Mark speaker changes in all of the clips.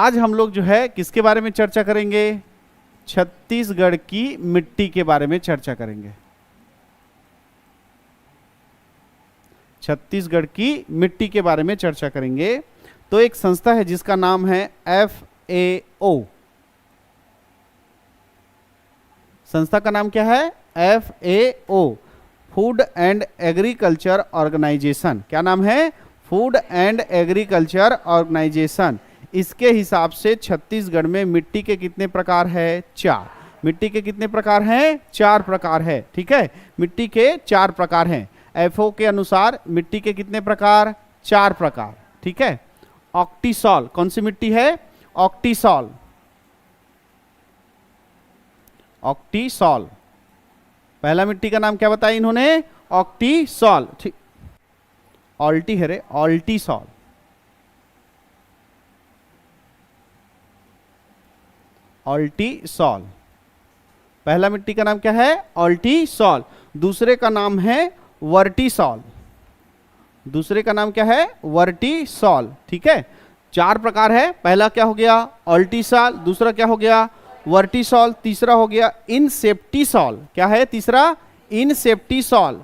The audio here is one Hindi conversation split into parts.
Speaker 1: आज हम लोग जो है किसके बारे में चर्चा करेंगे? छत्तीसगढ़ की मिट्टी के बारे में चर्चा करेंगे। छत्तीसगढ़ की मिट्टी के बारे में चर्चा करेंगे। तो एक संस्था है जिसका नाम है FAO। संस्था का नाम क्या है? FAO, food and agriculture organisation. क्या नाम है? Food and agriculture organisation. इसके हिसाब से छत्तीसगढ़ में मिट्टी के कितने प्रकार है? 4। मिट्टी के कितने प्रकार हैं? 4 प्रकार है। ठीक है, मिट्टी के 4 प्रकार हैं। FAO के अनुसार मिट्टी के कितने प्रकार? 4 प्रकार। ठीक है। ऑक्टीसॉल, कौन सी मिट्टी है? ऑक्टीसॉल। ऑक्टीसॉल पहला मिट्टी का नाम क्या बताया इन्होंने? ऑक्टीसॉल। ठीक, ऑल्टी है रे, ऑल्टीसॉल। ऑल्टीसॉल पहला मिट्टी का नाम क्या है? ऑल्टीसॉल। दूसरे का नाम है वर्टीसॉल। दूसरे का नाम क्या है? वर्टीसॉल। ठीक है, 4 प्रकार है। पहला क्या हो गया? ऑल्टीसॉल। दूसरा क्या हो गया? वर्टीसॉल। तीसरा हो गया इनसेप्टीसॉल। क्या है तीसरा? इनसेप्टीसॉल।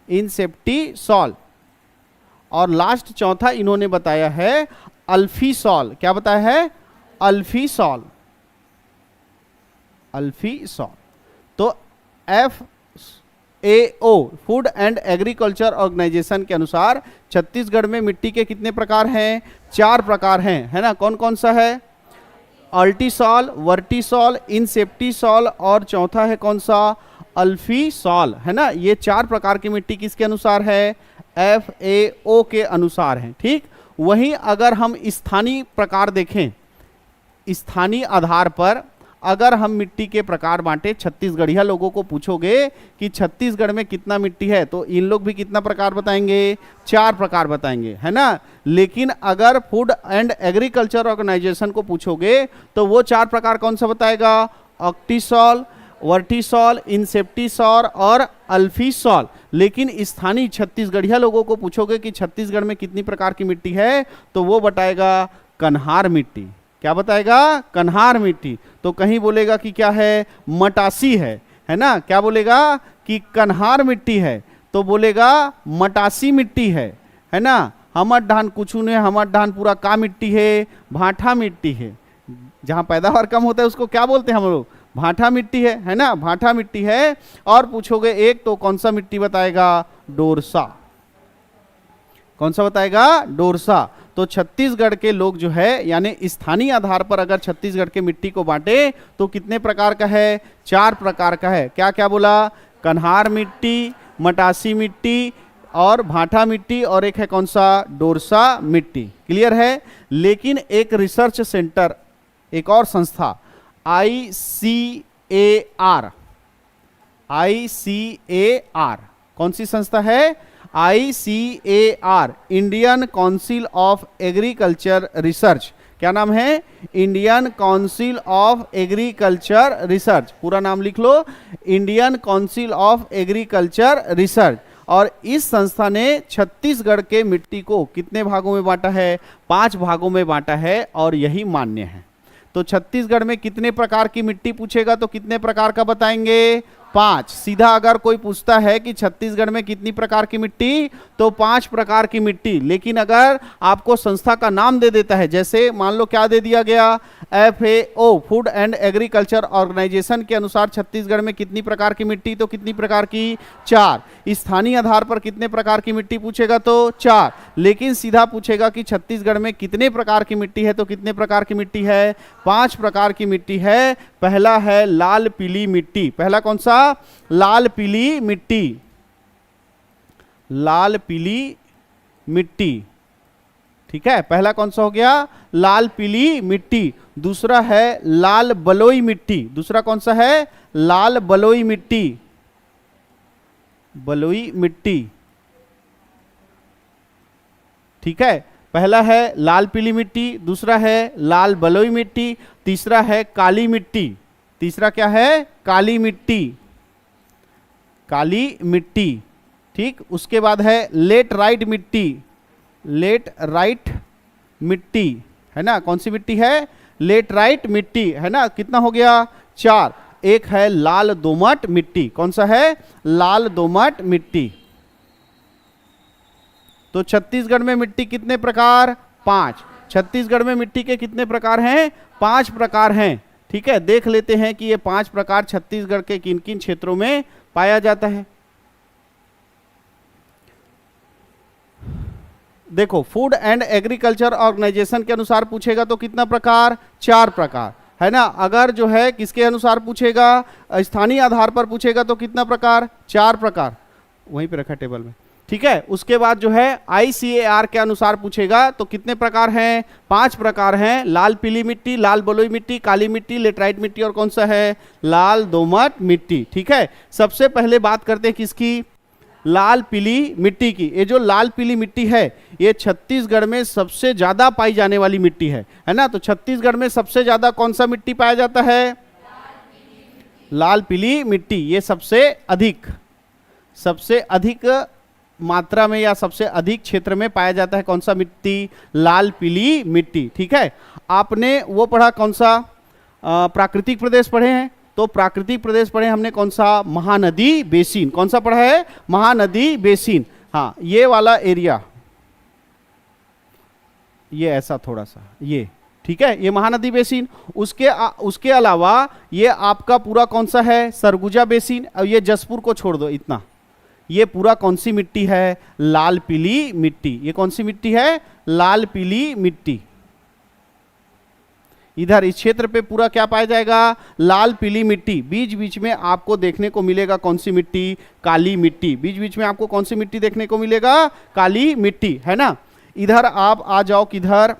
Speaker 1: इनसेप्टीसॉल। और लास्ट चौथा इन्होंने बताया है अल्फीसॉल। क्या बताया है? अल्फीसॉल। अल्फीसॉल। तो FAO, food and agriculture organisation के अनुसार छत्तीसगढ़ में मिट्टी के कितने प्रकार हैं? 4 प्रकार हैं, है ना? कौन कौन सा है? अल्टीसॉल, वर्टीसॉल, इनसेप्टीसॉल और चौथा है कौन सा? अल्फीसॉल, है ना? ये 4 प्रकार की मिट्टी किसके अनुसार है? FAO के अनुसार है। ठीक, वहीं अगर हम स्थानीय प्रकार देखें, स्थानीय आधार पर अगर हम मिट्टी के प्रकार बांटे, छत्तीसगढ़िया लोगों को पूछोगे कि छत्तीसगढ़ में कितना मिट्टी है, तो इन लोग भी कितना प्रकार बताएंगे? 4 प्रकार बताएंगे, है ना? लेकिन अगर फूड एंड एग्रीकल्चर ऑर्गेनाइजेशन को पूछोगे तो वो 4 प्रकार कौन सा बताएगा? ऑक्टीसॉल, वर्टीसॉल, इनसेप्टीसॉल और अल्फीसॉल। लेकिन स्थानीय छत्तीसगढ़िया लोगों को पूछोगे कि छत्तीसगढ़ में कितनी प्रकार की मिट्टी है, तो वो बताएगा कन्हार मिट्टी। क्या बताएगा? कन्हार मिट्टी। तो कहीं बोलेगा कि क्या है? मटासी है ना? क्या बोलेगा? कि कन्हार मिट्टी है, तो बोलेगा मटासी मिट्टी है ना? हमर धान कुछ ने, हमर धान पूरा का मिट्टी है? भाठा मिट्टी है। जहां पैदावार कम होता है उसको क्या बोलते हैं हम लोग? भाठा मिट्टी है ना? भाठा मिट्टी है। और पूछोगे एक तो कौन सा मिट्टी बताएगा? डोरसा। कौन सा बताएगा? डोरसा। तो छत्तीसगढ़ के लोग जो है, यानी स्थानीय आधार पर अगर छत्तीसगढ़ के मिट्टी को बांटे तो कितने प्रकार का है? 4 प्रकार का है। क्या क्या बोला? कन्हार मिट्टी, मटासी मिट्टी और भाठा मिट्टी, और एक है कौन सा? डोरसा मिट्टी। क्लियर है? लेकिन एक रिसर्च सेंटर, एक और संस्था ICAR, कौन सी संस्था है? ICAR, Indian council of agriculture research. क्या नाम है? Indian council of agriculture research. पूरा नाम लिख लो, Indian council of agriculture research. और इस संस्था ने छत्तीसगढ़ के मिट्टी को कितने भागों में बांटा है? 5 भागों में बांटा है, और यही मान्य है। तो छत्तीसगढ़ में कितने प्रकार की मिट्टी पूछेगा तो कितने प्रकार का बताएंगे? 5। सीधा अगर कोई पूछता है कि छत्तीसगढ़ में कितनी प्रकार की मिट्टी, तो 5 प्रकार की मिट्टी। लेकिन अगर आपको संस्था का नाम दे देता है, जैसे मान लो क्या दे दिया गया? FAO, food and agriculture organisation के अनुसार छत्तीसगढ़ में कितनी प्रकार की मिट्टी, तो कितनी प्रकार की? 4। स्थानीय आधार पर कितने प्रकार की मिट्टी पूछेगा? तो 4। लेकिन सीधा पूछेगा कि छत्तीसगढ़ में कितने प्रकार की मिट्टी है, तो कितने प्रकार की मिट्टी है? 5 प्रकार की मिट्टी है। पहला है लाल पीली मिट्टी। पहला कौन सा? लाल पीली मिट्टी। लाल पीली मिट्टी। ठीक है, पहला कौन सा हो गया? लाल पीली मिट्टी। दूसरा है लाल बलुई मिट्टी। दूसरा कौन सा है? लाल बलुई मिट्टी। बलुई मिट्टी। ठीक है, पहला है लाल पीली मिट्टी, दूसरा है लाल बलुई मिट्टी, तीसरा है काली मिट्टी। तीसरा क्या है? काली मिट्टी। काली मिट्टी। ठीक, उसके बाद है लेट राइट मिट्टी। लेट राइट मिट्टी, है ना, कौन सी मिट्टी है, लेटराइट मिट्टी, है ना, कितना हो गया, 4। एक है लाल दोमट मिट्टी, कौन सा है, लाल दोमट मिट्टी। तो छत्तीसगढ़ में मिट्टी कितने प्रकार, 5। छत्तीसगढ़ में मिट्टी के कितने प्रकार हैं, 5 प्रकार हैं। ठीक है, देख लेते हैं कि ये 5 प्रकार छत्तीसगढ़ के किन किन क्षेत्रों में पाया जाता है। देखो, फूड एंड एग्रीकल्चर ऑर्गेनाइजेशन के अनुसार पूछेगा तो कितना प्रकार, 4 प्रकार, है ना। अगर जो है किसके अनुसार पूछेगा, स्थानीय आधार पर पूछेगा तो कितना प्रकार, 4 प्रकार, वहीं पे रखा टेबल में। ठीक है, उसके बाद जो है ICAR के अनुसार पूछेगा तो कितने प्रकार हैं, 5 प्रकार हैं, लाल पीली मिट्टी, लाल बलुई मिट्टी, काली मिट्टी, लेटराइट मिट्टी और कौन सा है, लाल दोमट मिट्टी। ठीक है, सबसे पहले बात करते हैं किसकी, लाल पीली मिट्टी की। ये जो लाल पीली मिट्टी है ये छत्तीसगढ़ में सबसे ज्यादा पाई जाने वाली मिट्टी है ना। तो छत्तीसगढ़ में सबसे ज्यादा कौन सा मिट्टी पाया जाता है, लाल पीली मिट्टी। ये सबसे अधिक मात्रा में या सबसे अधिक क्षेत्र में पाया जाता है कौन सा मिट्टी, लाल पीली मिट्टी। ठीक है, आपने वो पढ़ा कौन सा, प्राकृतिक प्रदेश पढ़े हैं, तो प्राकृतिक प्रदेश पढ़े हमने कौन सा, महानदी बेसिन। कौन सा पढ़ा है, महानदी बेसिन। हाँ, ये वाला एरिया, ये ऐसा थोड़ा सा, ये ठीक है, ये महानदी बेसिन। उसके अलावा ये आपका पूरा कौन सा है, सरगुजा बेसिन। और ये जसपुर को छोड़ दो इतना, ये पूरा कौन सी मिट्टी है, लाल पीली मिट्टी। ये कौन सी मिट्टी है, लाल पीली मिट्टी। इधर इस क्षेत्र पे पूरा क्या पाया जाएगा, लाल पीली मिट्टी। बीच बीच में आपको देखने को मिलेगा कौन सी मिट्टी, काली मिट्टी। बीच बीच में आपको कौन सी मिट्टी देखने को मिलेगा, काली मिट्टी, है ना। इधर आप आ जाओ, किधर,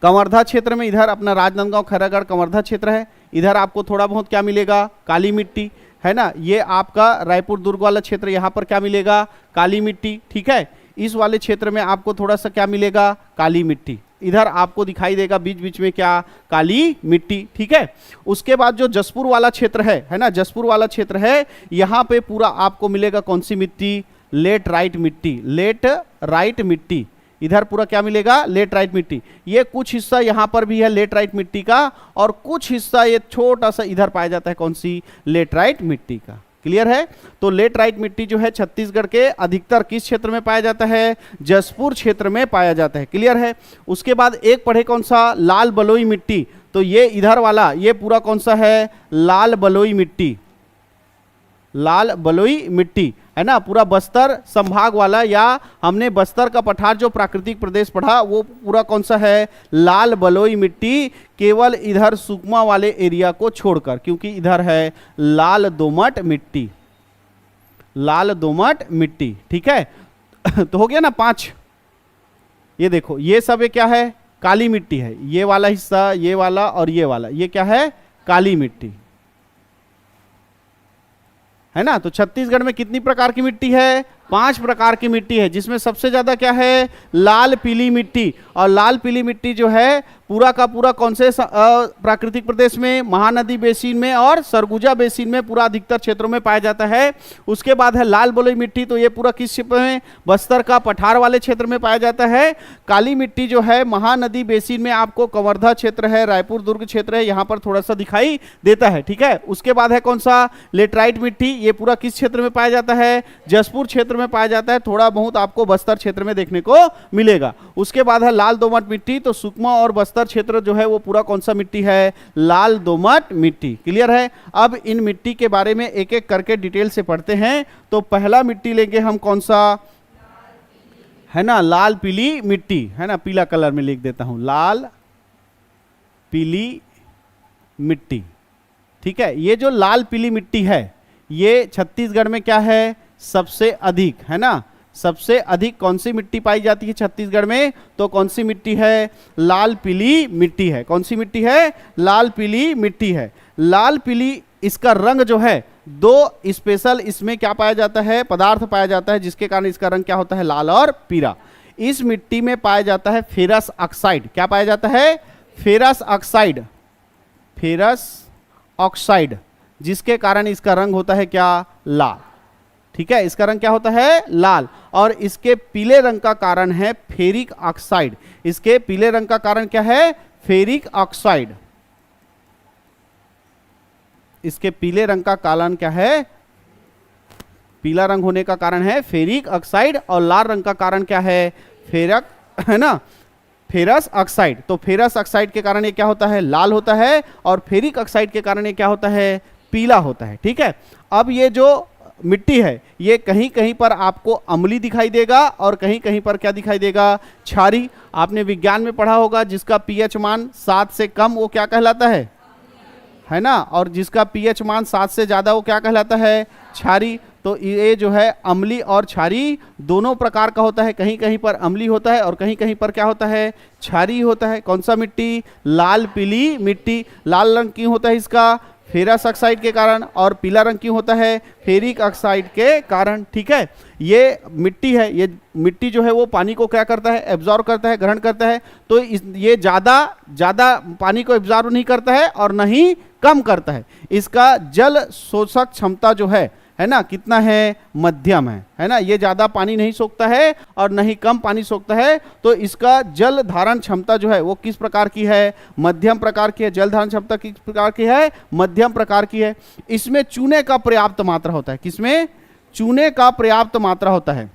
Speaker 1: कवर्धा क्षेत्र में, इधर अपना राजनांदगांव खैरागढ़ कवर्धा क्षेत्र है। इधर आपको थोड़ा बहुत क्या मिलेगा, काली मिट्टी, है ना। ये आपका रायपुर दुर्ग वाला क्षेत्र, यहाँ पर क्या मिलेगा, काली मिट्टी। ठीक है, इस वाले क्षेत्र में आपको थोड़ा सा क्या मिलेगा, काली मिट्टी। इधर आपको दिखाई देगा बीच बीच में क्या, काली मिट्टी। ठीक है, उसके बाद जो जसपुर वाला क्षेत्र है ना, जसपुर वाला क्षेत्र है, यहाँ पे पूरा आपको मिलेगा कौन सी मिट्टी, लेटराइट मिट्टी। लेटराइट मिट्टी, इधर पूरा क्या मिलेगा, लेटराइट मिट्टी। ये कुछ हिस्सा यहाँ पर भी है लेटराइट मिट्टी का, और कुछ हिस्सा ये छोटा सा इधर पाया जाता है कौन सी, लेटराइट मिट्टी का। क्लियर है। तो लेटराइट मिट्टी जो है छत्तीसगढ़ के अधिकतर किस क्षेत्र में पाया जाता है, जसपुर क्षेत्र में पाया जाता है। क्लियर है। उसके बाद एक पढ़े कौन सा, लाल बलुई मिट्टी। तो ये इधर वाला, ये पूरा कौन सा है, लाल बलुई मिट्टी। लाल बलुई मिट्टी, है ना, पूरा बस्तर संभाग वाला, या हमने बस्तर का पठार जो प्राकृतिक प्रदेश पढ़ा वो पूरा कौन सा है, लाल बलुई मिट्टी। केवल इधर सुकमा वाले एरिया को छोड़कर, क्योंकि इधर है लाल दोमट मिट्टी। लाल दोमट मिट्टी, ठीक है। तो हो गया ना 5। ये देखो, ये सब क्या है, काली मिट्टी है। ये वाला हिस्सा, ये वाला और ये वाला, ये क्या है, काली मिट्टी, है ना। तो छत्तीसगढ़ में कितनी प्रकार की मिट्टी है, 5 प्रकार की मिट्टी है, जिसमें सबसे ज्यादा क्या है, लाल पीली मिट्टी। और लाल पीली मिट्टी जो है पूरा का पूरा कौन से प्राकृतिक प्रदेश में, महानदी बेसिन में और सरगुजा बेसिन में पूरा अधिकतर क्षेत्रों में पाया जाता है। उसके बाद है लाल बलुई मिट्टी। तो ये पूरा किस क्षेत्र में, बस्तर का पठार वाले क्षेत्र में पाया जाता है। काली मिट्टी जो है महानदी बेसिन में, आपको कवर्धा क्षेत्र है, रायपुर दुर्ग क्षेत्र है, यहाँ पर थोड़ा सा दिखाई देता है। ठीक है। उसके बाद है कौन सा, लेटराइट मिट्टी। ये पूरा किस क्षेत्र में पाया जाता है, जसपुर क्षेत्र में पाया जाता है। थोड़ा बहुत आपको बस्तर क्षेत्र में देखने को मिलेगा। उसके बाद है लाल दोमट मिट्टी। तो सुकमा और बस्तर क्षेत्र जो है वो पूरा कौन सा मिट्टी है, लाल दोमट मिट्टी। क्लियर है। अब इन मिट्टी के बारे में एक एक करके डिटेल से पढ़ते हैं। तो पहला मिट्टी लेंगे हम कौन सा, है ना, लाल पीली मिट्टी, है ना, पीला कलर में लिख देता हूं, लाल पीली मिट्टी। ठीक है। ये जो लाल पीली मिट्टी है ये छत्तीसगढ़ में क्या है, सबसे अधिक, है ना। सबसे अधिक कौन सी मिट्टी पाई जाती है छत्तीसगढ़ में, तो कौन सी मिट्टी है, लाल पीली मिट्टी है। कौन सी मिट्टी है, लाल पीली मिट्टी है। लाल पीली, इसका रंग जो है, 2 स्पेशल इसमें क्या पाया जाता है, पदार्थ पाया जाता है, जिसके कारण इसका रंग क्या होता है, लाल और पीला। इस मिट्टी में पाया जाता है फेरस ऑक्साइड। क्या पाया जाता है, फेरस ऑक्साइड। फेरस ऑक्साइड, जिसके कारण इसका रंग होता है क्या, लाल। ठीक है, इसका रंग क्या होता है? लाल। और इसके पीले रंग का कारण है फेरिक ऑक्साइड। इसके पीले रंग का कारण क्या है? Ferric oxide. इसके पीले रंग का कारण क्या है? पीला रंग होने का कारण है फेरिक ऑक्साइड, और लाल रंग का कारण क्या है? फेरक, है ना, फेरस ऑक्साइड। तो फेरस ऑक्साइड के कारण ये क्या होता है? लाल होता है, और फेरिक ऑक्साइड के कारण ये क्या होता है? पीला होता है। ठीक है, अब ये जो मिट्टी है ये कहीं कहीं पर आपको अम्लीय दिखाई देगा और कहीं कहीं पर क्या दिखाई देगा? क्षारी। आपने विज्ञान में पढ़ा होगा जिसका पीएच मान 7 से कम वो क्या कहलाता है ना, और जिसका पीएच मान 7 से ज्यादा वो क्या कहलाता है? क्षारी। तो ये जो है अम्लीय और क्षारी दोनों प्रकार का होता है, कहीं कहीं पर अम्लीय होता है और कहीं कहीं पर क्या होता है? क्षारी होता है। कौन सा मिट्टी? लाल पीली मिट्टी। लाल रंग क्यों होता है इसका? फेरस ऑक्साइड के कारण। और पीला रंग क्यों होता है? फेरिक ऑक्साइड के कारण। ठीक है, ये मिट्टी है, ये मिट्टी जो है वो पानी को क्या करता है? एब्जॉर्ब करता है, ग्रहण करता है। तो ये ज्यादा पानी को एब्जॉर्ब नहीं करता है और न ही कम करता है। इसका जल शोषक क्षमता जो है ना, कितना है? मध्यम है ना। ये ज्यादा पानी नहीं सोखता है और न ही कम पानी सोखता है। तो इसका जल धारण क्षमता जो है वो किस प्रकार की है? मध्यम प्रकार की है। जल धारण क्षमता किस प्रकार की है? मध्यम प्रकार की है। इसमें चूने का पर्याप्त मात्रा होता है। किसमें? चूने का पर्याप्त मात्रा होता है।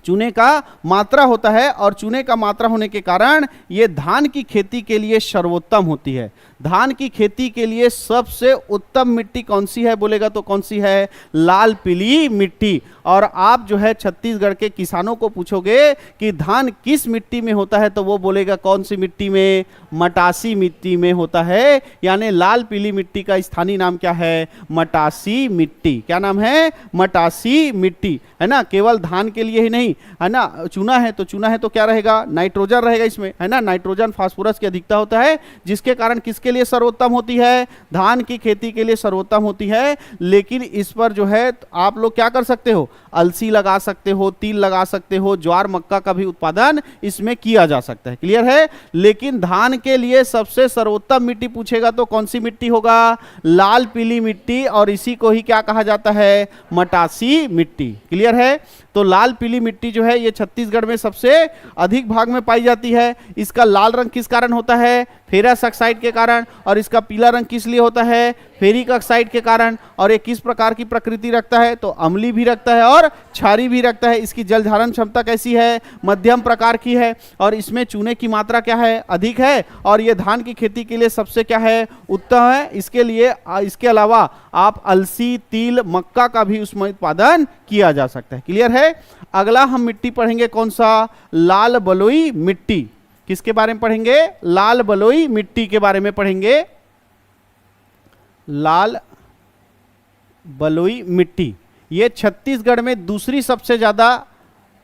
Speaker 1: चूने का मात्रा होता है, और चूने का मात्रा होने के कारण ये धान की खेती के लिए सर्वोत्तम होती है। धान की खेती के लिए सबसे उत्तम मिट्टी कौन सी है बोलेगा तो कौन सी है? लाल पीली मिट्टी। और आप जो है छत्तीसगढ़ के किसानों को पूछोगे कि धान किस मिट्टी में होता है तो वो बोलेगा कौन सी मिट्टी में? मटासी मिट्टी में होता है। यानी लाल पीली मिट्टी का स्थानीय नाम क्या है? मटासी मिट्टी। क्या नाम है? मटासी मिट्टी, है ना। केवल धान के लिए ही नहीं, है ना। चूना है तो क्या रहेगा? नाइट्रोजन रहेगा इसमें, है ना। नाइट्रोजन फास्फोरस की अधिकता होता है, जिसके कारण किसके लिए सर्वोत्तम होती है? धान की खेती के लिए सर्वोत्तम होती है। लेकिन इस पर जो है आप लोग क्या कर सकते हो? अलसी लगा सकते हो, तिल लगा सकते हो, ज्वार मक्का का भी उत्पादन इसमें किया जा सकता है। क्लियर है। लेकिन धान के लिए सबसे सर्वोत्तम मिट्टी पूछेगा तो कौन सी मिट्टी होगा? लाल पीली मिट्टी, और इसी को ही क्या कहा जाता है? मटासी मिट्टी। क्लियर है। तो लाल पीली मिट्टी जो है ये छत्तीसगढ़ में सबसे अधिक भाग में पाई जाती है। इसका लाल रंग किस कारण होता है? फेरस ऑक्साइड के कारण। और इसका पीला रंग किस लिए होता है? फेरिक ऑक्साइड के कारण। और ये किस प्रकार की प्रकृति रखता है? तो अम्लीय भी रखता है और क्षारी भी रखता है। इसकी जल धारण क्षमता कैसी है? मध्यम प्रकार की है। और इसमें चूने की मात्रा क्या है? अधिक है। और ये धान की खेती के लिए सबसे क्या है? उत्तम है। इसके अलावा आप अलसी, तिल, मक्का का भी उसमें उत्पादन किया जा सकता है। क्लियर है। अगला हम मिट्टी पढ़ेंगे कौन सा? लाल बलुई मिट्टी। किसके बारे में पढ़ेंगे? लाल बलुई मिट्टी के बारे में पढ़ेंगे। लाल बलुई मिट्टी ये छत्तीसगढ़ में दूसरी सबसे ज्यादा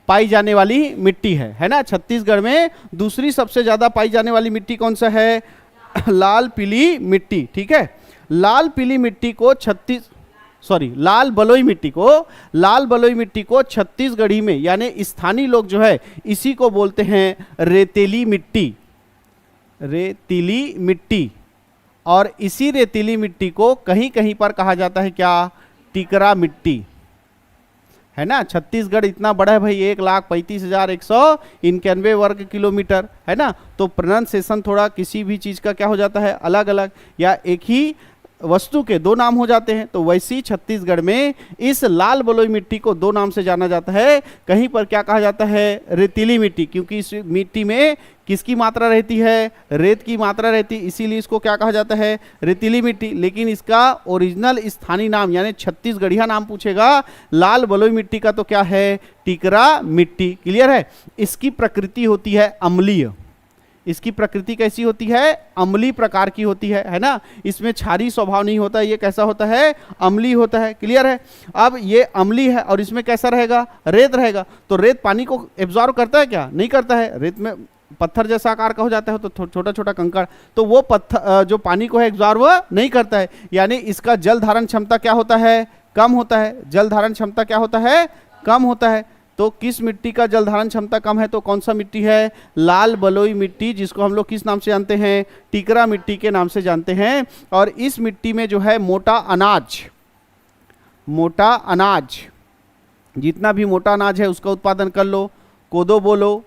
Speaker 1: पाई जाने वाली मिट्टी है ना। छत्तीसगढ़ में दूसरी सबसे ज्यादा पाई जाने वाली मिट्टी कौन सा है? लाल पीली मिट्टी। ठीक है, लाल पीली मिट्टी को लाल बलुई मिट्टी को छत्तीसगढ़ी में यानी स्थानीय लोग जो है इसी को बोलते हैं रेतीली मिट्टी। और इसी रेतीली मिट्टी को कहीं कहीं पर कहा जाता है क्या? टिकरा मिट्टी, है ना। छत्तीसगढ़ इतना बड़ा है भाई, 1,35,191 वर्ग किलोमीटर, है ना। तो प्रोनाउंसिएशन थोड़ा किसी भी चीज का क्या हो जाता है? अलग अलग, या एक ही वस्तु के दो नाम हो जाते हैं। तो वैसी छत्तीसगढ़ में इस लाल बलुई मिट्टी को दो नाम से जाना जाता है। कहीं पर क्या कहा जाता है? रेतीली मिट्टी, क्योंकि इस मिट्टी में किसकी मात्रा रहती है? रेत की मात्रा रहती है, इसीलिए इसको क्या कहा जाता है? रेतीली मिट्टी। लेकिन इसका ओरिजिनल स्थानीय नाम यानी छत्तीसगढ़िया नाम पूछेगा लाल बलुई मिट्टी का तो क्या है? टिकरा मिट्टी। क्लियर है। इसकी प्रकृति होती है अम्लीय। इसकी प्रकृति कैसी होती है? अम्लीय प्रकार की होती है ना। इसमें क्षारीय स्वभाव नहीं होता, ये कैसा होता है? अम्लीय होता है। क्लियर है। अब ये अम्लीय है और इसमें कैसा रहेगा? रेत रहेगा। तो रेत पानी को एब्जॉर्ब करता है क्या? नहीं करता है। रेत में पत्थर जैसा आकार का हो जाता है तो छोटा छोटा कंकड़, तो वो पत्थर जो पानी को है एब्जॉर्ब नहीं करता है। यानी इसका जल धारण क्षमता क्या होता है? कम होता है। जल धारण क्षमता क्या होता है? कम होता है। तो किस मिट्टी का जल धारण क्षमता कम है? तो कौन सा मिट्टी है? लाल बलुई मिट्टी, जिसको हम लोग किस नाम से जानते हैं? टिकरा मिट्टी के नाम से जानते हैं। और इस मिट्टी में जो है मोटा अनाज जितना भी मोटा अनाज है उसका उत्पादन कर लो, कोदो बोलो,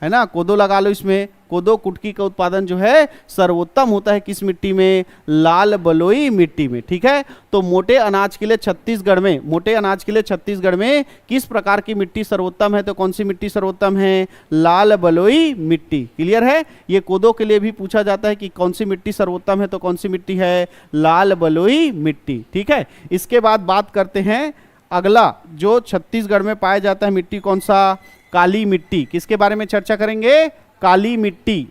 Speaker 1: है ना, कोदो लगा लो इसमें। कोदो कुटकी का उत्पादन जो है सर्वोत्तम होता है किस मिट्टी में? लाल बलुई मिट्टी में। ठीक है, तो मोटे अनाज के लिए छत्तीसगढ़ में, मोटे अनाज के लिए छत्तीसगढ़ में किस प्रकार की मिट्टी सर्वोत्तम है? तो कौन सी मिट्टी सर्वोत्तम है? लाल बलुई मिट्टी। क्लियर है? ये कोदो के लिए भी पूछा जाता है कि कौन सी मिट्टी सर्वोत्तम है, तो कौन सी मिट्टी है? लाल बलुई मिट्टी। ठीक है, इसके बाद बात करते हैं अगला जो छत्तीसगढ़ में पाया जाता है मिट्टी, कौन सा? काली मिट्टी। किसके बारे में चर्चा करेंगे? काली मिट्टी।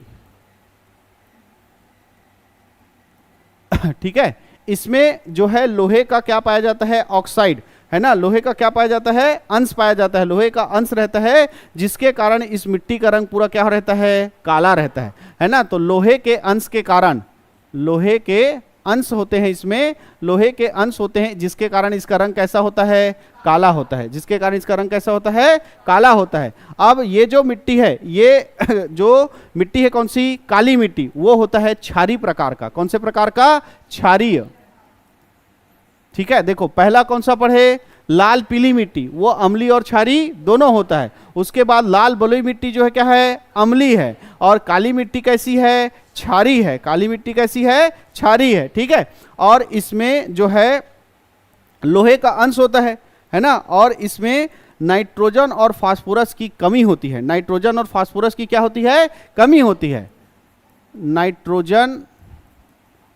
Speaker 1: ठीक है, इसमें जो है लोहे का क्या पाया जाता है? ऑक्साइड, है ना, लोहे का क्या पाया जाता है? अंश पाया जाता है, लोहे का अंश रहता है, जिसके कारण इस मिट्टी का रंग पूरा क्या रहता है? काला रहता है ना। तो लोहे के अंश के कारण, लोहे के अंश होते हैं इसमें, लोहे के अंश होते हैं, जिसके कारण इसका रंग कैसा होता है? काला होता है, जिसके कारण इसका रंग कैसा होता है? काला होता है। अब ये जो मिट्टी है, ये जो मिट्टी है कौन सी? काली मिट्टी, वो होता है क्षारीय प्रकार का। कौन से प्रकार का? क्षारीय। ठीक है, देखो पहला कौन सा पढ़े? लाल पीली मिट्टी, वो अम्लीय और क्षारीय दोनों होता है। उसके बाद लाल बलुई मिट्टी जो है क्या है? अम्लीय है। और काली मिट्टी कैसी है? क्षारीय है। काली मिट्टी कैसी है? क्षारीय है। ठीक है, और इसमें जो है लोहे का अंश होता है ना, और इसमें नाइट्रोजन और फास्फोरस की कमी होती है। नाइट्रोजन और फास्फोरस की क्या होती है? कमी होती है। नाइट्रोजन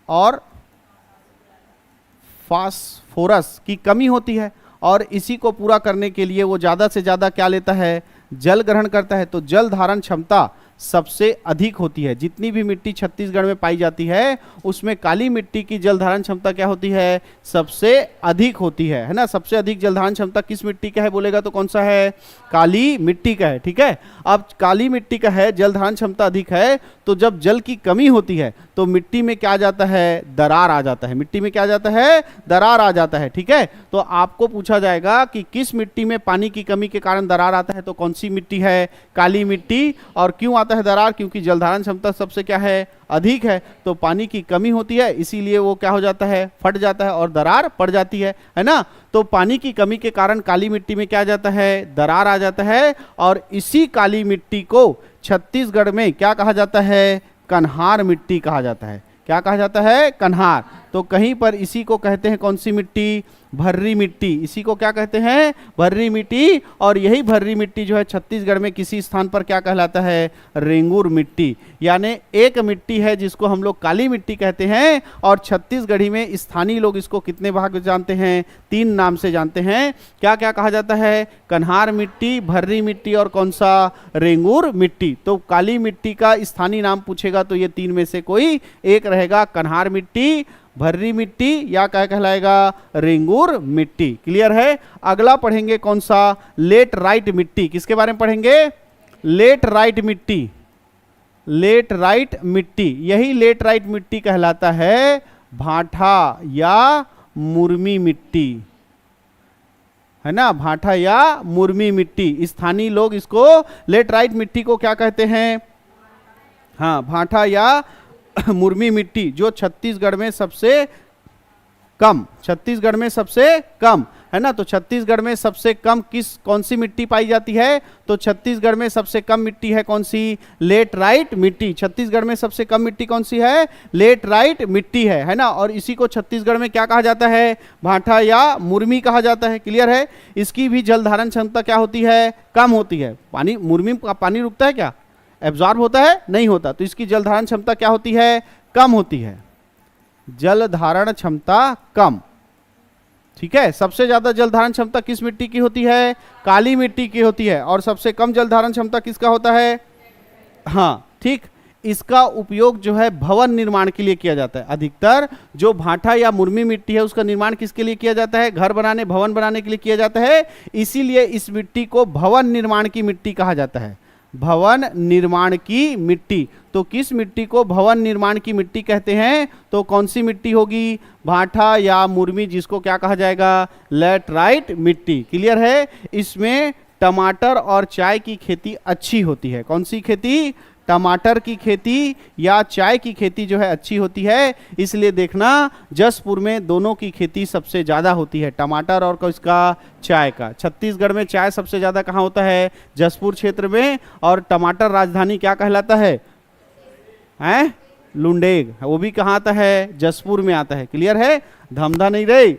Speaker 1: और फास्फोरस की कमी होती है, और इसी को पूरा करने के लिए वो ज़्यादा से ज़्यादा क्या लेता है? जल ग्रहण करता है। तो जल धारण क्षमता सबसे अधिक होती है। जितनी भी मिट्टी छत्तीसगढ़ में पाई जाती है उसमें काली मिट्टी की जल धारण क्षमता क्या होती है? सबसे अधिक होती है ना। सबसे अधिक जल धारण क्षमता किस मिट्टी का है बोलेगा तो कौन सा है? काली मिट्टी का है। ठीक है, अब काली मिट्टी का है, जल धारण क्षमता अधिक है, तो जब जल की कमी होती है तो मिट्टी में क्या जाता है? दरार आ जाता है। मिट्टी में क्या जाता है? दरार आ जाता है। ठीक है, तो आपको पूछा जाएगा कि किस मिट्टी में पानी की कमी के कारण दरार आता है, तो कौन सी मिट्टी है? काली मिट्टी। और क्यों आता है दरार? क्योंकि जल धारण क्षमता सबसे क्या है? अधिक है, तो पानी की कमी होती है, इसीलिए वो क्या हो जाता है? फट जाता है और दरार पड़ जाती है ना। तो पानी की कमी के कारण काली मिट्टी में क्या जाता है? दरार आ जाता है, और इसी काली मिट्टी को छत्तीसगढ़ में क्या कहा जाता है? कन्हार मिट्टी कहा जाता है। क्या कहा जाता है? कन्हार। तो कहीं पर इसी को कहते हैं कौन सी मिट्टी? भर्री मिट्टी। इसी को क्या कहते हैं? भर्री मिट्टी। और यही भर्री मिट्टी जो है छत्तीसगढ़ में किसी स्थान पर क्या कहलाता है? रेंगुर मिट्टी। यानी एक मिट्टी है जिसको हम लोग काली मिट्टी कहते हैं, और छत्तीसगढ़ी में स्थानीय लोग इसको कितने भाग में जानते हैं? 3 नाम से जानते हैं। क्या क्या कहा जाता है? कन्हार मिट्टी, भर्री मिट्टी और कौन सा? रेंगुर मिट्टी। तो काली मिट्टी का स्थानीय नाम पूछेगा तो ये 3 में से कोई एक रहेगा। कन्हार मिट्टी, भर्री मिट्टी, या क्या कहलाएगा? रेंगुर मिट्टी। क्लियर है? अगला पढ़ेंगे कौन सा? लेटराइट मिट्टी। किसके बारे में पढ़ेंगे? लेटराइट मिट्टी। लेटराइट मिट्टी, यही लेटराइट मिट्टी कहलाता है भाठा या मुर्मी मिट्टी, है ना। भाठा या मुर्मी मिट्टी, स्थानीय लोग इसको लेटराइट मिट्टी को क्या कहते हैं? हाँ, भाठा या मुर्मी मिट्टी, जो छत्तीसगढ़ में सबसे कम, छत्तीसगढ़ में सबसे कम, है ना। तो छत्तीसगढ़ में सबसे कम कौन सी मिट्टी पाई जाती है? तो छत्तीसगढ़ में सबसे कम मिट्टी है कौन सी? लेटराइट मिट्टी। छत्तीसगढ़ में सबसे कम मिट्टी कौन सी है? लेटराइट मिट्टी है ना। और इसी को छत्तीसगढ़ में क्या कहा जाता है? भाठा या मुर्मी कहा जाता है। क्लियर है? इसकी भी जल धारण क्षमता क्या होती है? कम होती है। पानी, मुर्मी का पानी रुकता है क्या? एब्जॉर्ब होता है? नहीं होता। तो इसकी जल धारण क्षमता क्या होती है? कम होती है। जल धारण क्षमता कम। ठीक है, सबसे ज्यादा जल धारण क्षमता किस मिट्टी की होती है? काली मिट्टी की होती है। और सबसे कम जल धारण क्षमता किसका होता है? हाँ, ठीक। इसका उपयोग जो है भवन निर्माण के लिए किया जाता है। अधिकतर जो भाठा या मुर्मी मिट्टी है उसका निर्माण किसके लिए किया जाता है? घर बनाने, भवन बनाने के लिए किया जाता है। इसीलिए इस मिट्टी को भवन निर्माण की मिट्टी कहा जाता है। भवन निर्माण की मिट्टी। तो किस मिट्टी को भवन निर्माण की मिट्टी कहते हैं? तो कौन सी मिट्टी होगी? भाठा या मुर्मी, जिसको क्या कहा जाएगा? लेटराइट मिट्टी। क्लियर है? इसमें टमाटर और चाय की खेती अच्छी होती है। कौन सी खेती? टमाटर की खेती या चाय की खेती जो है अच्छी होती है, इसलिए देखना जसपुर में दोनों की खेती सबसे ज्यादा होती है, टमाटर और इसका चाय का। छत्तीसगढ़ में चाय सबसे ज्यादा कहाँ होता है? जसपुर क्षेत्र में। और टमाटर राजधानी क्या कहलाता है? हैं? लुंडेग, वो भी कहाँ आता है? जसपुर में आता है। क्लियर है? धमधा नहीं रहे,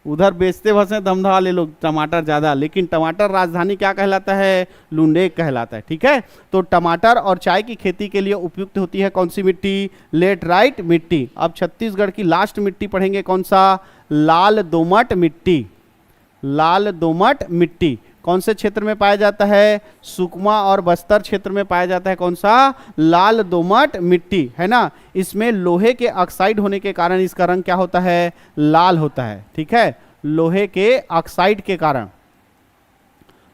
Speaker 1: उधर बेचते बसे धमधा वाले लोग टमाटर ज्यादा, लेकिन टमाटर राजधानी क्या कहलाता है? लुंडेग कहलाता है। ठीक है, तो टमाटर और चाय की खेती के लिए उपयुक्त होती है कौन सी मिट्टी? लेटराइट मिट्टी। अब छत्तीसगढ़ की लास्ट मिट्टी पढ़ेंगे, कौन सा? लाल दोमट मिट्टी। लाल दोमट मिट्टी कौन से क्षेत्र में पाया जाता है? सुकमा और बस्तर क्षेत्र में पाया जाता है। कौन सा? लाल दोमट मिट्टी, है ना। इसमें लोहे के ऑक्साइड होने के कारण इसका रंग क्या होता है? लाल होता है। ठीक है, लोहे के ऑक्साइड के कारण,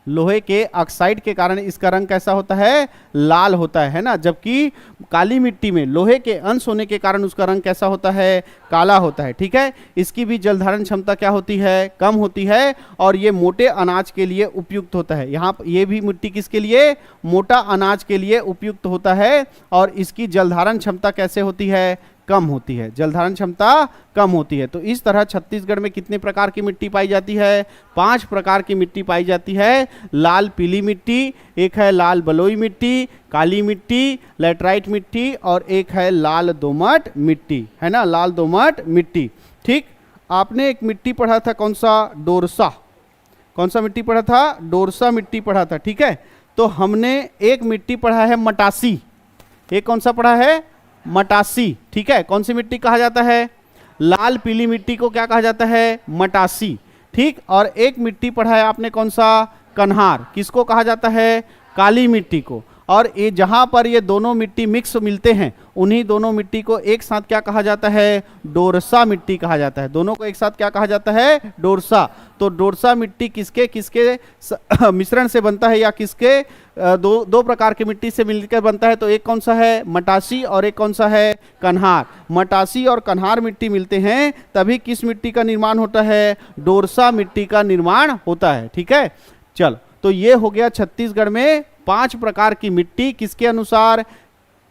Speaker 1: लोहे के ऑक्साइड के कारण इसका रंग कैसा होता है? लाल होता है ना। जबकि काली मिट्टी में लोहे के अंश होने के कारण उसका रंग कैसा होता है? काला होता है। ठीक है, इसकी भी जल धारण क्षमता क्या होती है? कम होती है, और ये मोटे अनाज के लिए उपयुक्त होता है। यहाँ ये भी मिट्टी किसके लिए? मोटा अनाज के लिए उपयुक्त होता है, और इसकी जल धारण क्षमता कैसे होती है? कम होती है, जल धारण क्षमता कम होती है। तो इस तरह छत्तीसगढ़ में कितने प्रकार की मिट्टी पाई जाती है? 5 प्रकार की मिट्टी पाई जाती है। लाल पीली मिट्टी, एक है लाल बलुई मिट्टी, काली मिट्टी, लेटराइट मिट्टी, और एक है लाल दोमट मिट्टी, है ना, लाल दोमट मिट्टी। ठीक, आपने एक मिट्टी पढ़ा था, कौन सा? डोरसा। कौन सा मिट्टी पढ़ा था? डोरसा मिट्टी पढ़ा था। ठीक है, तो हमने एक मिट्टी पढ़ा है मटासी। एक कौन सा पढ़ा है? मटासी। ठीक है, कौन सी मिट्टी कहा जाता है? लाल पीली मिट्टी को क्या कहा जाता है? मटासी। ठीक, और एक मिट्टी पढ़ा है आपने, कौन सा? कन्हार। किसको कहा जाता है? काली मिट्टी को। और ये जहां पर ये दोनों मिट्टी मिक्स मिलते हैं, उन्हीं दोनों मिट्टी को एक साथ क्या कहा जाता है? डोरसा मिट्टी कहा जाता है। दोनों को एक साथ क्या कहा जाता है? डोरसा। तो डोरसा मिट्टी किसके किसके मिश्रण से बनता है, या किसके दो प्रकार की मिट्टी से मिलकर बनता है? तो एक कौन सा है? मटासी, और एक कौन सा है? कन्हार। मटासी और कन्हार मिट्टी मिलते हैं तभी किस मिट्टी का निर्माण होता है? डोरसा मिट्टी का निर्माण होता है। ठीक है, चलो, तो ये हो गया छत्तीसगढ़ में 5 प्रकार की मिट्टी, किसके अनुसार?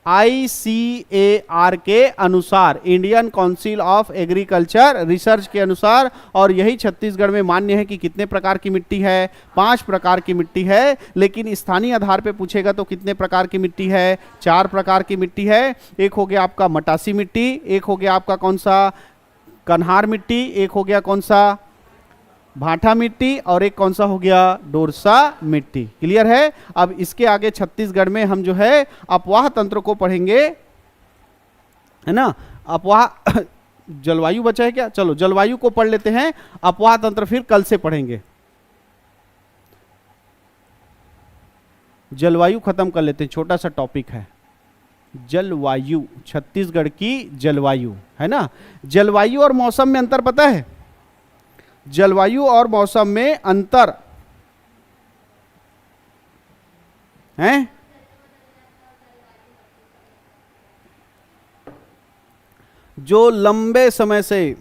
Speaker 1: ICAR के अनुसार, Indian council of agriculture research के अनुसार। और यही छत्तीसगढ़ में मान्य है कि कितने प्रकार की मिट्टी है? 5 प्रकार की मिट्टी है। लेकिन स्थानीय आधार पे पूछेगा तो कितने प्रकार की मिट्टी है? 4 प्रकार की मिट्टी है। एक हो गया आपका मटासी मिट्टी, एक हो गया आपका कौन सा? कन्हार मिट्टी, एक हो गया कौन सा? भाटा मिट्टी, और एक कौन सा हो गया? डोरसा मिट्टी। क्लियर है? अब इसके आगे छत्तीसगढ़ में हम जो है अपवाह तंत्र को पढ़ेंगे, है ना। अपवाह जलवायु बचा है क्या? चलो जलवायु को पढ़ लेते हैं, अपवाह तंत्र फिर कल से पढ़ेंगे। जलवायु खत्म कर लेते हैं, छोटा सा टॉपिक है जलवायु। छत्तीसगढ़ की जलवायु, है ना। जलवायु और मौसम में अंतर पता है? जलवायु और मौसम में अंतर है? जो लंबे समय से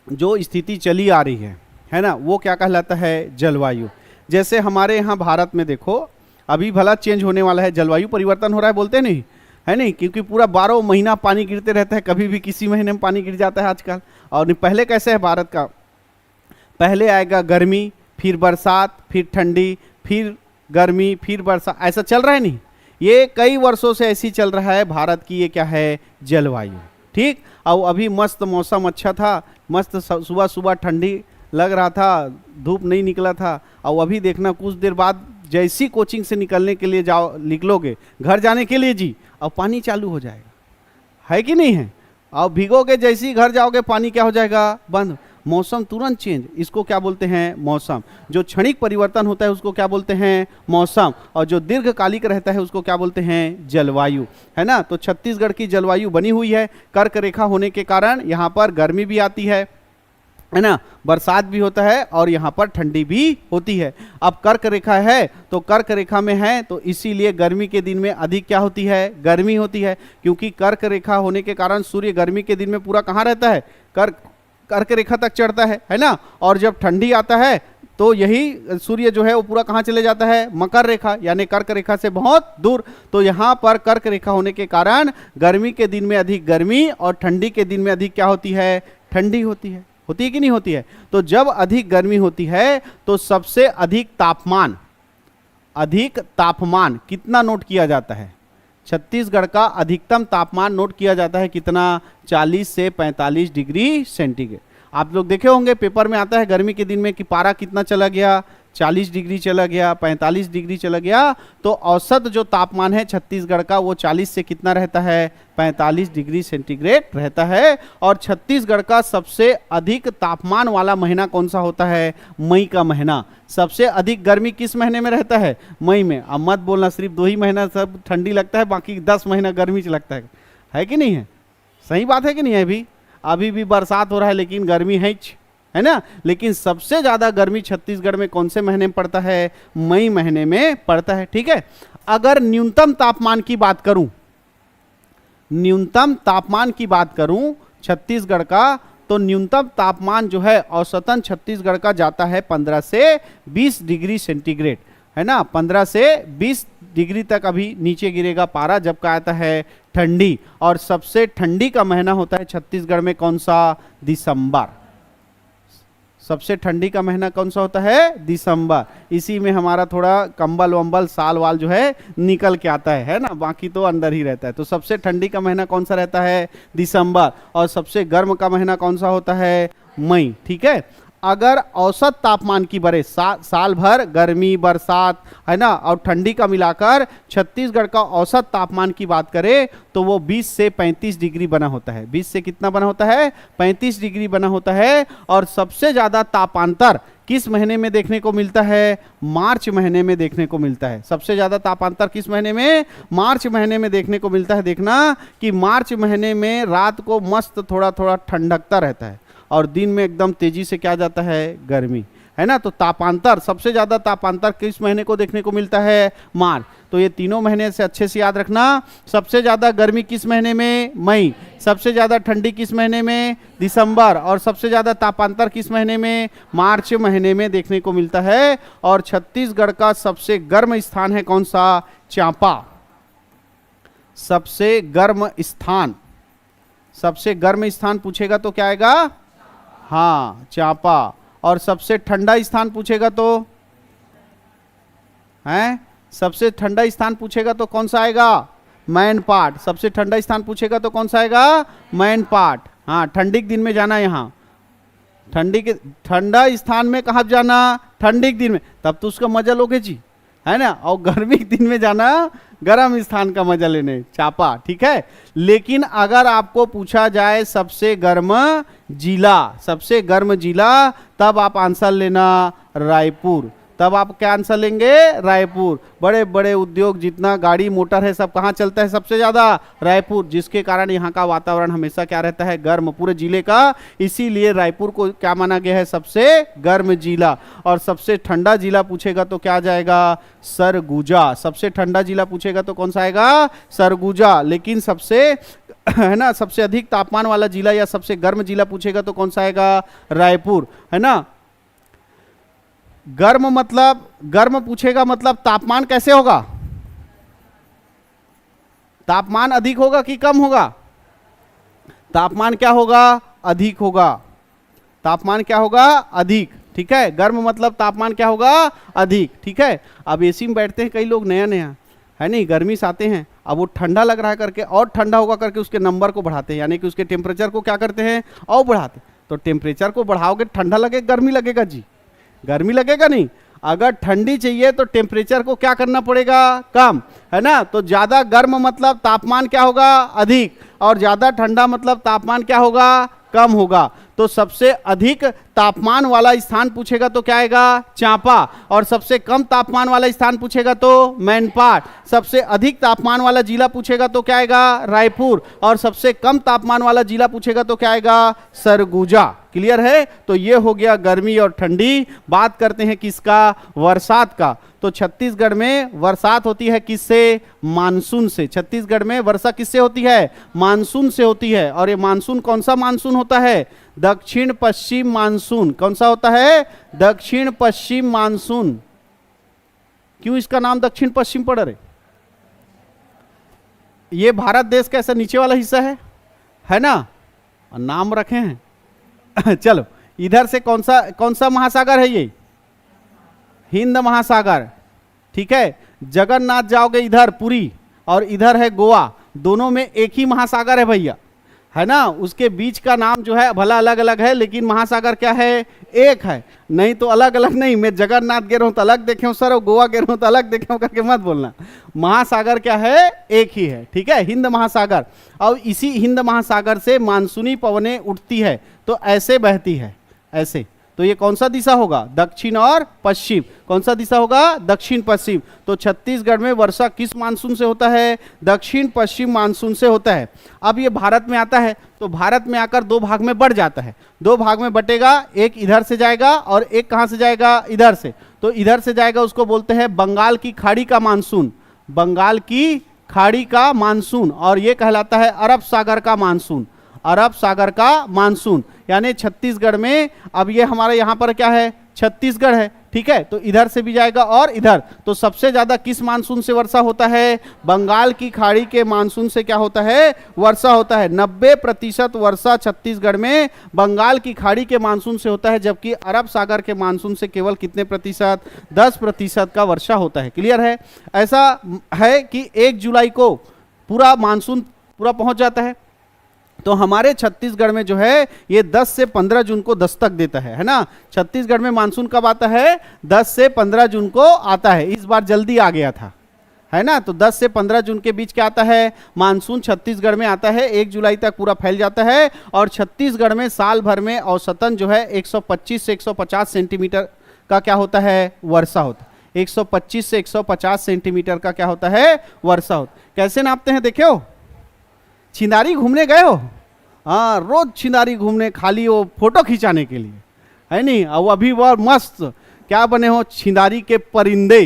Speaker 1: जो स्थिति चली आ रही है ना, वो क्या कहलाता है? जलवायु। जैसे हमारे यहाँ भारत में देखो, अभी भला चेंज होने वाला है, जलवायु परिवर्तन हो रहा है, बोलते नहीं है नहीं, क्योंकि पूरा 12 महीना पानी गिरते रहता है, कभी भी किसी महीने में पानी गिर जाता है आजकल। और पहले कैसे है भारत का? पहले आएगा गर्मी, फिर बरसात, फिर ठंडी, फिर गर्मी, फिर बरसात, ऐसा चल रहा है नहीं। ये कई वर्षों से ऐसी चल रहा है भारत की, ये क्या है? जलवायु। ठीक, और अभी मस्त मौसम अच्छा था, मस्त सुबह सुबह ठंडी लग रहा था, धूप नहीं निकला था। और अभी देखना कुछ देर बाद जैसी कोचिंग से निकलने के लिए जाओ, निकलोगे घर जाने के लिए जी, और पानी चालू हो जाएगा, है कि नहीं है? और भीगोगे, जैसे ही घर जाओगे पानी क्या हो जाएगा? बंद। मौसम तुरंत चेंज, इसको क्या बोलते हैं? मौसम। जो क्षणिक परिवर्तन होता है उसको क्या बोलते हैं? मौसम। और जो दीर्घकालिक रहता है उसको क्या बोलते हैं? जलवायु, है ना। तो छत्तीसगढ़ की जलवायु बनी हुई है, कर्क रेखा होने के कारण यहाँ पर गर्मी भी आती है ना, बरसात भी होता है, और यहाँ पर ठंडी भी होती है। अब कर्क रेखा है, तो कर्क रेखा में है तो इसीलिए गर्मी के दिन में अधिक क्या होती है? गर्मी होती है, क्योंकि कर्क रेखा होने के कारण सूर्य गर्मी के दिन में पूरा कहाँ रहता है? कर्क रेखा तक चढ़ता है ना। और जब ठंडी आता है तो यही सूर्य जो है वो पूरा कहाँ चले जाता है, मकर रेखा यानी कर्क रेखा से बहुत दूर। तो यहाँ पर कर्क रेखा होने के कारण गर्मी के दिन में अधिक गर्मी और ठंडी के दिन में अधिक क्या होती है, ठंडी होती है। होती है कि नहीं होती है? तो जब अधिक गर्मी होती है तो सबसे अधिक तापमान कितना नोट किया जाता है? छत्तीसगढ़ का अधिकतम तापमान नोट किया जाता है कितना, 40 से 45 डिग्री सेंटीग्रेड। आप लोग देखे होंगे पेपर में आता है गर्मी के दिन में कि पारा कितना चला गया, 40 डिग्री चला गया, 45 डिग्री चला गया। तो औसत जो तापमान है छत्तीसगढ़ का वो 40 से कितना रहता है, 45 डिग्री सेंटीग्रेड रहता है। और छत्तीसगढ़ का सबसे अधिक तापमान वाला महीना कौन सा होता है, मई का महीना। सबसे अधिक गर्मी किस महीने में रहता है, मई में। अब मत बोलना सिर्फ 2 ही महीना सब ठंडी लगता है, बाकी 10 महीना गर्मी लगता है कि नहीं है? सही बात है कि नहीं है? अभी भी बरसात हो रहा है लेकिन गर्मी है ना। लेकिन सबसे ज्यादा गर्मी छत्तीसगढ़ में कौन से महीने में पड़ता है, मई महीने में पड़ता है। ठीक है, अगर न्यूनतम तापमान की बात करूं छत्तीसगढ़ का, तो न्यूनतम तापमान जो है औसतन छत्तीसगढ़ का जाता है 15 से 20 डिग्री सेंटीग्रेड, है ना। 15 से 20 डिग्री तक अभी नीचे गिरेगा पारा जब का आता है ठंडी। और सबसे ठंडी का महीना होता है छत्तीसगढ़ में कौन सा, दिसंबर। सबसे ठंडी का महीना कौन सा होता है, दिसंबर। इसी में हमारा थोड़ा कंबल वंबल साल वाल जो है निकल के आता है ना, बाकी तो अंदर ही रहता है। तो सबसे ठंडी का महीना कौन सा रहता है, दिसंबर। और सबसे गर्म का महीना कौन सा होता है, मई। ठीक है, अगर औसत तापमान की बरे साल भर गर्मी बरसात है ना और ठंडी का मिलाकर छत्तीसगढ़ का औसत तापमान की बात करें तो वो 20 से 35 डिग्री बना होता है। 20 से कितना बना होता है, 35 डिग्री बना होता है। और सबसे ज्यादा तापांतर किस महीने में देखने को मिलता है, मार्च महीने में देखने को मिलता है। सबसे ज्यादा तापांतर किस महीने में, मार्च महीने में देखने को मिलता है। देखना कि मार्च महीने में रात को मस्त थोड़ा थोड़ा ठंडकता रहता है और दिन में एकदम तेजी से क्या जाता है, गर्मी, है ना। तो तापांतर, सबसे ज्यादा तापांतर किस महीने को देखने को मिलता है, मार्च। तो ये तीनों महीने से अच्छे से याद रखना। सबसे ज्यादा गर्मी किस महीने में, मई। सबसे ज्यादा ठंडी किस महीने में, दिसंबर। और सबसे ज्यादा तापांतर किस महीने में, मार्च महीने में देखने को मिलता है। और छत्तीसगढ़ का सबसे गर्म स्थान है कौन सा, चांपा। सबसे गर्म स्थान पूछेगा तो क्या आएगा, हाँ, चांपा। और सबसे ठंडा स्थान पूछेगा तो है, सबसे ठंडा स्थान पूछेगा तो कौन सा आएगा, मैनपाट। सबसे ठंडा स्थान पूछेगा तो कौन सा आएगा, मैनपाट। हाँ, ठंडी के दिन में जाना, यहाँ ठंडा स्थान में कहाँ जाना, ठंडी के दिन में, तब तो उसका मजा लोगे जी, है ना। और गर्मी के दिन में जाना गर्म स्थान का मजा लेने, चांपा। ठीक है, लेकिन अगर आपको पूछा जाए सबसे गर्म जिला, तब आप आंसर लेना रायपुर। तब आप क्या आंसर लेंगे, रायपुर। बड़े बड़े उद्योग, जितना गाड़ी मोटर है सब कहाँ चलता है सबसे ज्यादा, रायपुर। जिसके कारण यहाँ का वातावरण हमेशा क्या रहता है, गर्म, पूरे जिले का। इसीलिए रायपुर को क्या माना गया है, सबसे गर्म जिला। और सबसे ठंडा जिला पूछेगा तो क्या जाएगा, सरगुजा। सबसे ठंडा जिला पूछेगा तो कौन सा आएगा, सरगुजा। लेकिन सबसे, है ना, सबसे अधिक तापमान वाला जिला या सबसे गर्म जिला पूछेगा तो कौन सा आएगा, रायपुर, है ना। गर्म पूछेगा मतलब तापमान कैसे होगा, तापमान अधिक होगा कि कम होगा, तापमान क्या होगा, अधिक होगा। तापमान क्या होगा, अधिक। ठीक है, गर्म मतलब तापमान क्या होगा, अधिक। ठीक है, अब एसी में बैठते हैं कई लोग नया है नहीं, गर्मी से आते हैं, अब वो ठंडा लग रहा है करके और ठंडा होगा करके उसके नंबर को बढ़ाते हैं, यानी कि उसके टेम्परेचर को क्या करते हैं, और बढ़ाते। तो टेम्परेचर को बढ़ाओगे ठंडा लगेगा, गर्मी लगेगा जी, गर्मी लगेगा नहीं। अगर ठंडी चाहिए तो टेम्परेचर को क्या करना पड़ेगा, कम, है ना। तो ज्यादा गर्म मतलब तापमान क्या होगा, अधिक। और ज्यादा ठंडा मतलब तापमान क्या होगा, कम होगा। तो सबसे अधिक तापमान वाला स्थान पूछेगा तो क्या आएगा, चांपा। और सबसे कम तापमान वाला स्थान पूछेगा तो मैनपाट। सबसे अधिक तापमान वाला जिला पूछेगा तो क्या आएगा, रायपुर। और सबसे कम तापमान वाला जिला पूछेगा तो क्या आएगा, सरगुजा। क्लियर है। तो ये हो गया गर्मी और ठंडी। बात करते हैं किसका, बरसात का। तो छत्तीसगढ़ में बरसात होती है किससे? मानसून से। छत्तीसगढ़ में वर्षा किससे होती है? मानसून से होती है। और ये मानसून कौन सा मानसून होता है? दक्षिण पश्चिम मानसून। कौन सा होता है? दक्षिण पश्चिम मानसून। क्यों इसका नाम दक्षिण पश्चिम पड़ रहा है? ये भारत देश का ऐसा नीचे वाला हिस्सा है ना, नाम रखे हैं। चलो, इधर से कौन सा महासागर है? ये हिंद महासागर, ठीक है। जगन्नाथ जाओगे इधर पुरी, और इधर है गोवा, दोनों में एक ही महासागर है भैया, है ना। उसके बीच का नाम जो है भला अलग अलग है, लेकिन महासागर क्या है? एक है। नहीं तो अलग अलग नहीं, मैं जगन्नाथ गे रहा हूं तो अलग देखे हूं सर, और गोवा गे रहा हूं तो अलग देखे हूं करके मत बोलना। महासागर क्या है? एक ही है, ठीक है, हिंद महासागर। और इसी हिंद महासागर से मानसूनी पवनें उठती है, तो ऐसे बहती है, ऐसे। तो ये कौन सा दिशा होगा? दक्षिण और पश्चिम। कौन सा दिशा होगा? दक्षिण पश्चिम। तो छत्तीसगढ़ में वर्षा किस मानसून से होता है? दक्षिण पश्चिम मानसून से होता है। अब ये भारत में आता है, तो भारत में आकर दो भाग में बढ़ जाता है। दो भाग में बटेगा, एक इधर से जाएगा और एक कहां से जाएगा? इधर से। तो इधर से जाएगा उसको बोलते हैं बंगाल की खाड़ी का मानसून, बंगाल की खाड़ी का मानसून। और ये कहलाता है अरब सागर का मानसून, अरब सागर का मानसून। यानी छत्तीसगढ़ में, अब ये हमारा यहाँ पर क्या है? छत्तीसगढ़ है, ठीक है। तो इधर से भी जाएगा और इधर। तो सबसे ज्यादा किस मानसून से वर्षा होता है? बंगाल की खाड़ी के मानसून से क्या होता है? वर्षा होता है। 90% वर्षा छत्तीसगढ़ में बंगाल की खाड़ी के मानसून से होता है, जबकि अरब सागर के मानसून से केवल कितने प्रतिशत? 10% का वर्षा होता है। क्लियर है? ऐसा है कि 1 जुलाई को पूरा मानसून पूरा पहुंच जाता है। तो हमारे छत्तीसगढ़ में जो है ये 10 से 15 जून को दस्तक देता है ना। छत्तीसगढ़ में मानसून कब आता है? 10 से 15 जून को आता है। इस बार जल्दी आ गया था, है ना। तो 10 से 15 जून के बीच क्या आता है? मानसून छत्तीसगढ़ में आता है। 1 जुलाई तक पूरा फैल जाता है। और छत्तीसगढ़ में साल भर में औसतन जो है 125 से 150 सेंटीमीटर का क्या होता है? वर्षा होता है। 125 से 150 सेंटीमीटर का क्या होता है? वर्षा होता। कैसे नापते हैं देखे हो? छिंदारी घूमने गए हो? हाँ, रोज छिंदारी घूमने, खाली वो फोटो खिंचाने के लिए, है नहीं। और अभी वह मस्त क्या बने हो? छिंदारी के परिंदे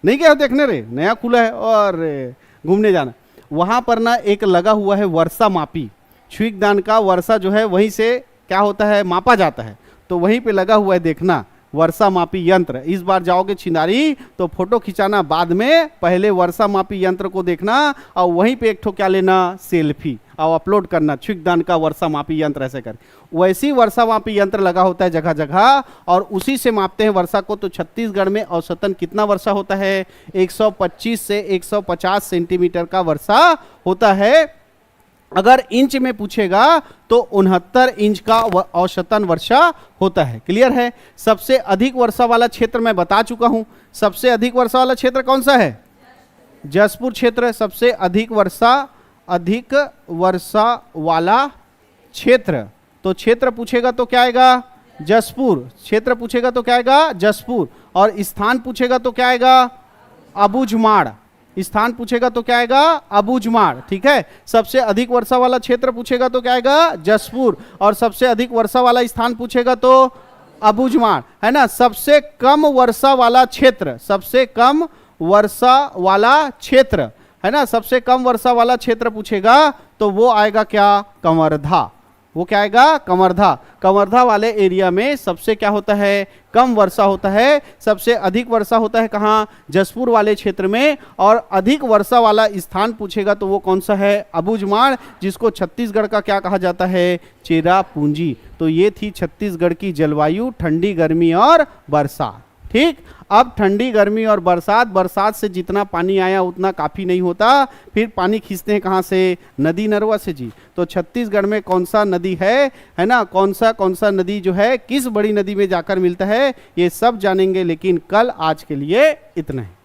Speaker 1: नहीं गए हो देखने? रे नया खुला है और घूमने जाना। वहां पर ना एक लगा हुआ है वर्षा मापी, छुईकदान का वर्षा जो है वहीं से क्या होता है? मापा जाता है। तो वहीं पे लगा हुआ है, देखना, वर्षा मापी यंत्र। इस बार जाओगे छिंदारी तो फोटो खिंचाना बाद में, पहले वर्षा मापी यंत्र को देखना और वहीं पे एक ठो क्या लेना? सेल्फी, और अपलोड करना, छुईकदान का वर्षा मापी यंत्र ऐसे कर। वैसी वर्षा मापी यंत्र लगा होता है जगह जगह, और उसी से मापते हैं वर्षा को। तो छत्तीसगढ़ में औसतन कितना वर्षा होता है? 125 से 150 सेंटीमीटर का वर्षा होता है। अगर इंच में पूछेगा तो 69 इंच का औसतन वर्षा होता है। क्लियर है? सबसे अधिक वर्षा वाला क्षेत्र मैं बता चुका हूं। सबसे अधिक वर्षा वाला क्षेत्र कौन सा है? जसपुर क्षेत्र। सबसे अधिक वर्षा वाला क्षेत्र। तो क्षेत्र पूछेगा तो क्या आएगा? जसपुर। क्षेत्र पूछेगा तो क्या आएगा? जसपुर। और स्थान पूछेगा तो क्या आएगा? अबूझमाड़। स्थान पूछेगा तो क्या आएगा? अबूझमाड़, ठीक है। सबसे अधिक वर्षा वाला क्षेत्र पूछेगा तो क्या आएगा? जसपुर। और सबसे अधिक वर्षा वाला स्थान पूछेगा तो अबूझमाड़, है ना। सबसे कम वर्षा वाला क्षेत्र, सबसे कम वर्षा वाला क्षेत्र, है ना, सबसे कम वर्षा वाला क्षेत्र पूछेगा तो वो आएगा क्या? कवर्धा। वो क्या आएगा? कवर्धा। कवर्धा वाले एरिया में सबसे क्या होता है? कम वर्षा होता है। सबसे अधिक वर्षा होता है कहाँ? जसपुर वाले क्षेत्र में। और अधिक वर्षा वाला स्थान पूछेगा तो वो कौन सा है? अबूझमाड़, जिसको छत्तीसगढ़ का क्या कहा जाता है? चेरापूंजी। तो ये थी छत्तीसगढ़ की जलवायु, ठंडी, गर्मी और बरसात। ठीक। अब ठंडी, गर्मी और बरसात। बरसात से जितना पानी आया उतना काफ़ी नहीं होता, फिर पानी खींचते हैं कहाँ से? नदी नरवा से जी। तो छत्तीसगढ़ में कौन सा नदी है ना, कौन सा नदी जो है किस बड़ी नदी में जाकर मिलता है, ये सब जानेंगे। लेकिन कल आज के लिए इतना है।